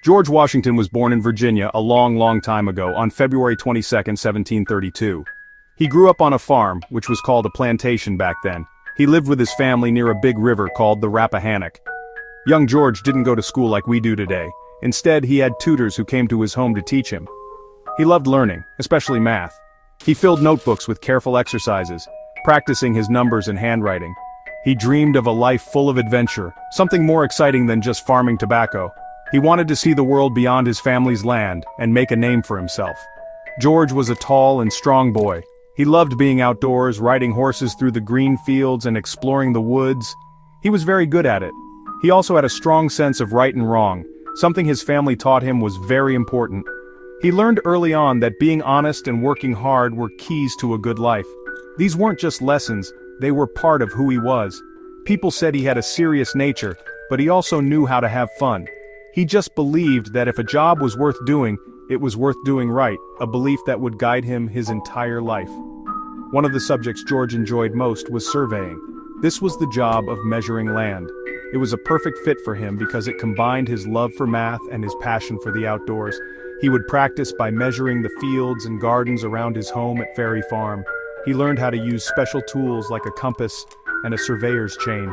George Washington was born in Virginia a long time ago on February 22, 1732. He grew up on a farm, which was called a plantation back then. He lived with his family near a big river called the Rappahannock. Young George didn't go to school like we do today. Instead, he had tutors who came to his home to teach him. He loved learning, especially math. He filled notebooks with careful exercises, practicing his numbers and handwriting. He dreamed of a life full of adventure, something more exciting than just farming tobacco. He wanted to see the world beyond his family's land and make a name for himself. George was a tall and strong boy. He loved being outdoors, riding horses through the green fields and exploring the woods. He was very good at it. He also had a strong sense of right and wrong, something his family taught him was very important. He learned early on that being honest and working hard were keys to a good life. These weren't just lessons, they were part of who he was. People said he had a serious nature, but he also knew how to have fun. He just believed that if a job was worth doing, it was worth doing right, a belief that would guide him his entire life. One of the subjects George enjoyed most was surveying. This was the job of measuring land. It was a perfect fit for him because it combined his love for math and his passion for the outdoors. He would practice by measuring the fields and gardens around his home at Ferry Farm. He learned how to use special tools like a compass and a surveyor's chain.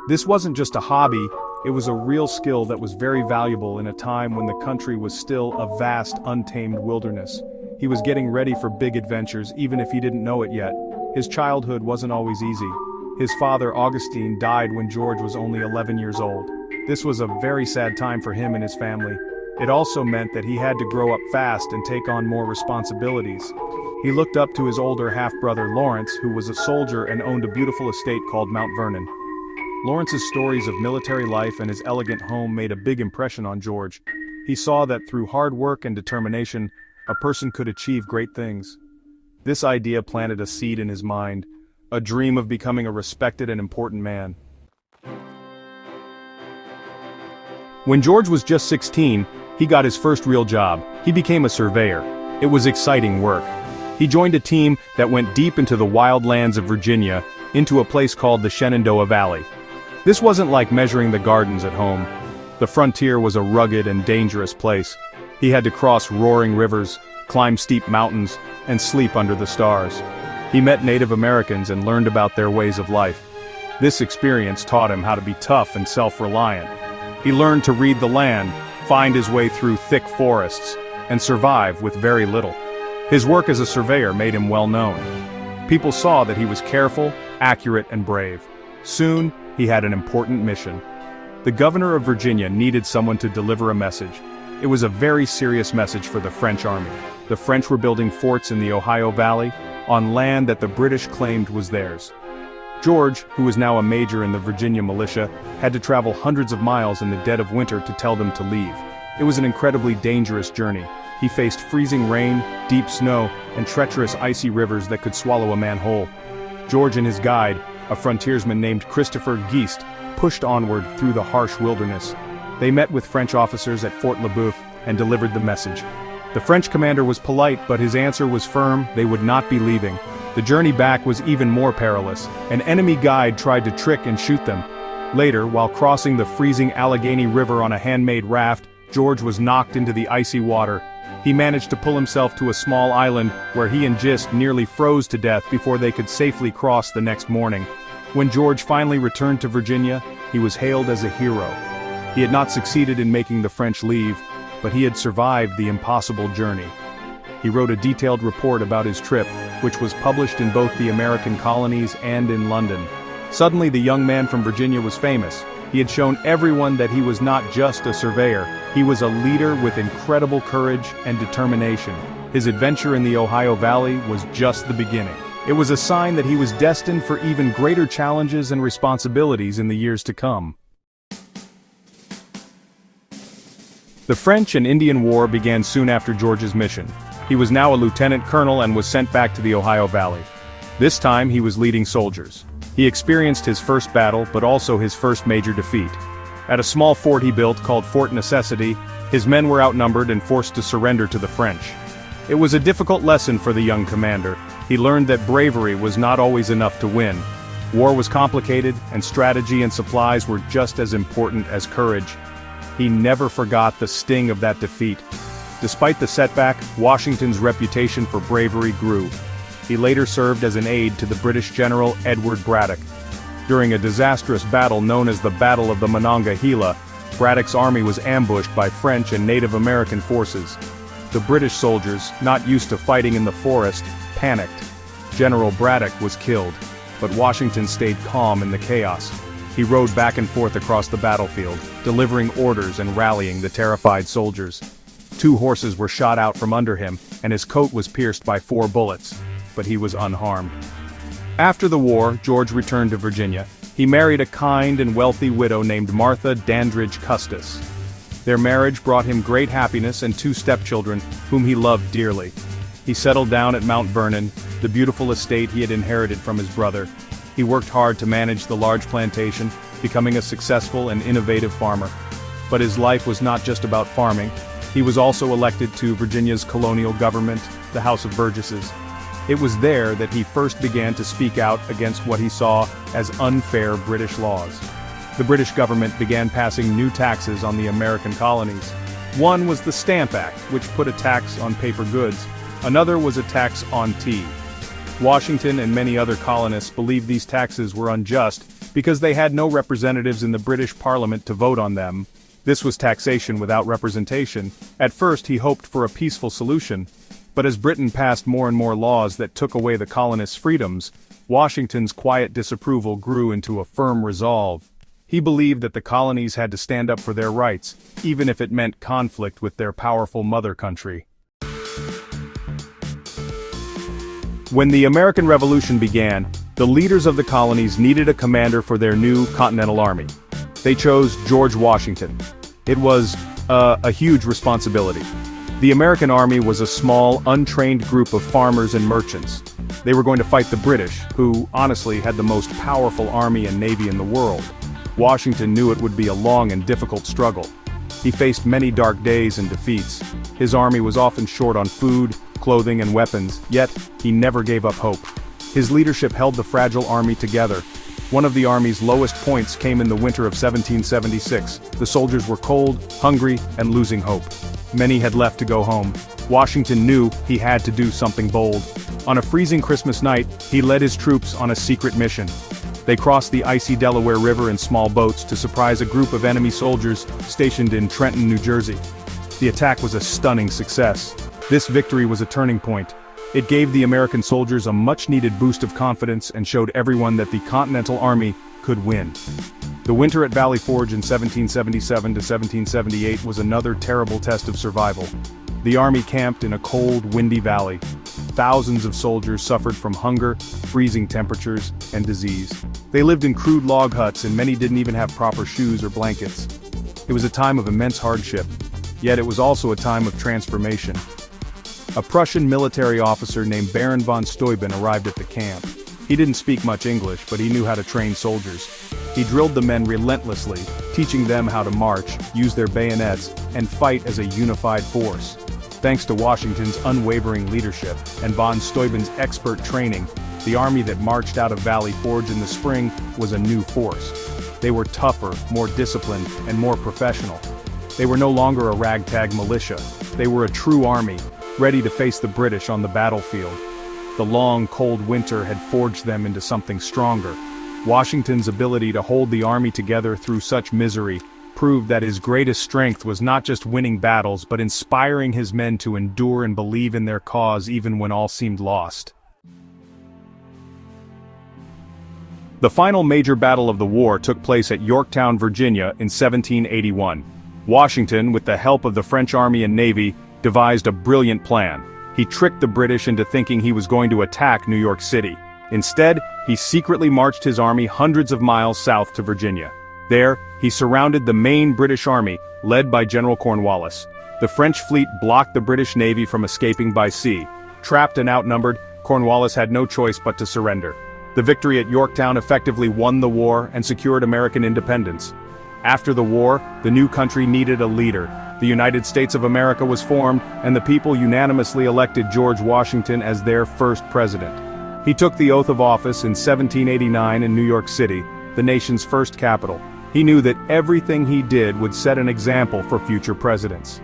This wasn't just a hobby, it was a real skill that was very valuable in a time when the country was still a vast, untamed wilderness. He was getting ready for big adventures even if he didn't know it yet. His childhood wasn't always easy. His father, Augustine, died when George was only 11 years old. This was a very sad time for him and his family. It also meant that he had to grow up fast and take on more responsibilities. He looked up to his older half-brother Lawrence, who was a soldier and owned a beautiful estate called Mount Vernon. Lawrence's stories of military life and his elegant home made a big impression on George. He saw that through hard work and determination, a person could achieve great things. This idea planted a seed in his mind, a dream of becoming a respected and important man. When George was just 16, he got his first real job. He became a surveyor. It was exciting work. He joined a team that went deep into the wild lands of Virginia, into a place called the Shenandoah Valley. This wasn't like measuring the gardens at home. The frontier was a rugged and dangerous place. He had to cross roaring rivers, climb steep mountains, and sleep under the stars. He met Native Americans and learned about their ways of life. This experience taught him how to be tough and self-reliant. He learned to read the land, find his way through thick forests, and survive with very little. His work as a surveyor made him well known. People saw that he was careful, accurate, and brave. Soon, he had an important mission. The governor of Virginia needed someone to deliver a message. It was a very serious message for the French army. The French were building forts in the Ohio Valley, on land that the British claimed was theirs. George, who was now a major in the Virginia militia, had to travel hundreds of miles in the dead of winter to tell them to leave. It was an incredibly dangerous journey. He faced freezing rain, deep snow, and treacherous icy rivers that could swallow a man whole. George and his guide, a frontiersman named Christopher Gist, pushed onward through the harsh wilderness. They met with French officers at Fort Le Boeuf and delivered the message. The French commander was polite, but his answer was firm: they would not be leaving. The journey back was even more perilous. An enemy guide tried to trick and shoot them. Later, while crossing the freezing Allegheny River on a handmade raft, George was knocked into the icy water. He managed to pull himself to a small island where he and Gist nearly froze to death before they could safely cross the next morning. When George finally returned to Virginia, he was hailed as a hero. He had not succeeded in making the French leave, but he had survived the impossible journey. He wrote a detailed report about his trip, which was published in both the American colonies and in London. Suddenly the young man from Virginia was famous. He had shown everyone that he was not just a surveyor, he was a leader with incredible courage and determination. His adventure in the Ohio Valley was just the beginning. It was a sign that he was destined for even greater challenges and responsibilities in the years to come. The French and Indian War began soon after George's mission. He was now a lieutenant colonel and was sent back to the Ohio Valley. This time he was leading soldiers. He experienced his first battle, but also his first major defeat. At a small fort he built called Fort Necessity, his men were outnumbered and forced to surrender to the French. It was a difficult lesson for the young commander. He learned that bravery was not always enough to win. War was complicated, and strategy and supplies were just as important as courage. he never forgot the sting of that defeat. Despite the setback, Washington's reputation for bravery grew. He later served as an aide to the British General Edward Braddock. During a disastrous battle known as the Battle of the Monongahela, Braddock's army was ambushed by French and Native American forces. The British soldiers, not used to fighting in the forest, panicked. General Braddock was killed, but Washington stayed calm in the chaos. He rode back and forth across the battlefield, delivering orders and rallying the terrified soldiers. 2 horses were shot out from under him, and his coat was pierced by 4 bullets, but he was unharmed. After the war, George returned to Virginia. He married a kind and wealthy widow named Martha Dandridge Custis. Their marriage brought him great happiness and 2 stepchildren, whom he loved dearly. He settled down at Mount Vernon, the beautiful estate he had inherited from his brother. He worked hard to manage the large plantation, becoming a successful and innovative farmer. But his life was not just about farming. He was also elected to Virginia's colonial government, the House of Burgesses. It was there that he first began to speak out against what he saw as unfair British laws. The British government began passing new taxes on the American colonies. One was the Stamp Act, which put a tax on paper goods. Another was a tax on tea. Washington and many other colonists believed these taxes were unjust because they had no representatives in the British Parliament to vote on them. This was taxation without representation. At first he hoped for a peaceful solution, but as Britain passed more and more laws that took away the colonists' freedoms, Washington's quiet disapproval grew into a firm resolve. He believed that the colonies had to stand up for their rights, even if it meant conflict with their powerful mother country. When the American Revolution began, the leaders of the colonies needed a commander for their new Continental Army. They chose George Washington. It was a huge responsibility. The American army was a small, untrained group of farmers and merchants. They were going to fight the British, who, honestly, had the most powerful army and navy in the world. Washington knew it would be a long and difficult struggle. He faced many dark days and defeats. His army was often short on food, clothing, and weapons, yet he never gave up hope. His leadership held the fragile army together. One of the army's lowest points came in the winter of 1776. The soldiers were cold, hungry, and losing hope. Many had left to go home. Washington knew he had to do something bold. On a freezing Christmas night, he led his troops on a secret mission. They crossed the icy Delaware River in small boats to surprise a group of enemy soldiers stationed in Trenton, New Jersey. The attack was a stunning success. This victory was a turning point. It gave the American soldiers a much-needed boost of confidence and showed everyone that the Continental Army could win. The winter at Valley Forge in 1777 to 1778 was another terrible test of survival. The army camped in a cold, windy valley. Thousands of soldiers suffered from hunger, freezing temperatures, and disease. They lived in crude log huts and many didn't even have proper shoes or blankets. It was a time of immense hardship, yet it was also a time of transformation. A Prussian military officer named Baron von Steuben arrived at the camp. He didn't speak much English, but he knew how to train soldiers. He drilled the men relentlessly, teaching them how to march, use their bayonets, and fight as a unified force. Thanks to Washington's unwavering leadership and von Steuben's expert training, the army that marched out of Valley Forge in the spring was a new force. They were tougher, more disciplined, and more professional. They were no longer a ragtag militia. They were a true army, ready to face the British on the battlefield. The long, cold winter had forged them into something stronger. Washington's ability to hold the army together through such misery proved that his greatest strength was not just winning battles but inspiring his men to endure and believe in their cause even when all seemed lost. The final major battle of the war took place at Yorktown, Virginia in 1781. Washington, with the help of the French army and navy, devised a brilliant plan. He tricked the British into thinking he was going to attack New York City. Instead, he secretly marched his army hundreds of miles south to Virginia. There, he surrounded the main British army, led by General Cornwallis. The French fleet blocked the British Navy from escaping by sea. Trapped and outnumbered, Cornwallis had no choice but to surrender. The victory at Yorktown effectively won the war and secured American independence. After the war, the new country needed a leader. The United States of America was formed, and the people unanimously elected George Washington as their first president. He took the oath of office in 1789 in New York City, the nation's first capital. He knew that everything he did would set an example for future presidents.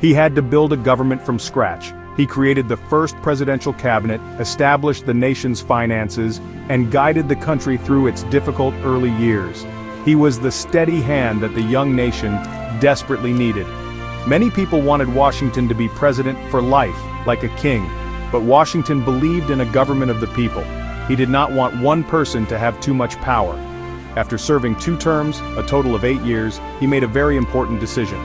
He had to build a government from scratch. He created the first presidential cabinet, established the nation's finances, and guided the country through its difficult early years. He was the steady hand that the young nation desperately needed. Many people wanted Washington to be president for life, like a king, but Washington believed in a government of the people. He did not want one person to have too much power. After serving 2 terms, a total of 8 years, he made a very important decision.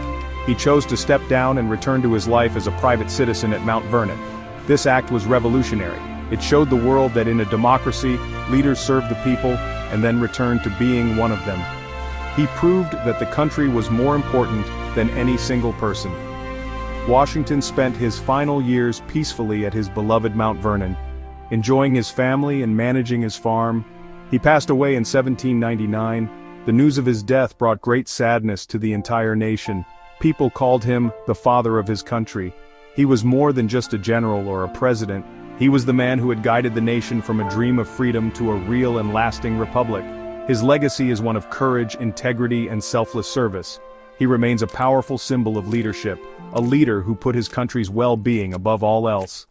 He chose to step down and return to his life as a private citizen at Mount Vernon. This act was revolutionary. It showed the world that in a democracy, leaders serve the people and then return to being one of them. He proved that the country was more important than any single person. Washington spent his final years peacefully at his beloved Mount Vernon, enjoying his family and managing his farm. He passed away in 1799. The news of his death brought great sadness to the entire nation. People called him the father of his country. He was more than just a general or a president. He was the man who had guided the nation from a dream of freedom to a real and lasting republic. His legacy is one of courage, integrity, and selfless service. He remains a powerful symbol of leadership, a leader who put his country's well-being above all else.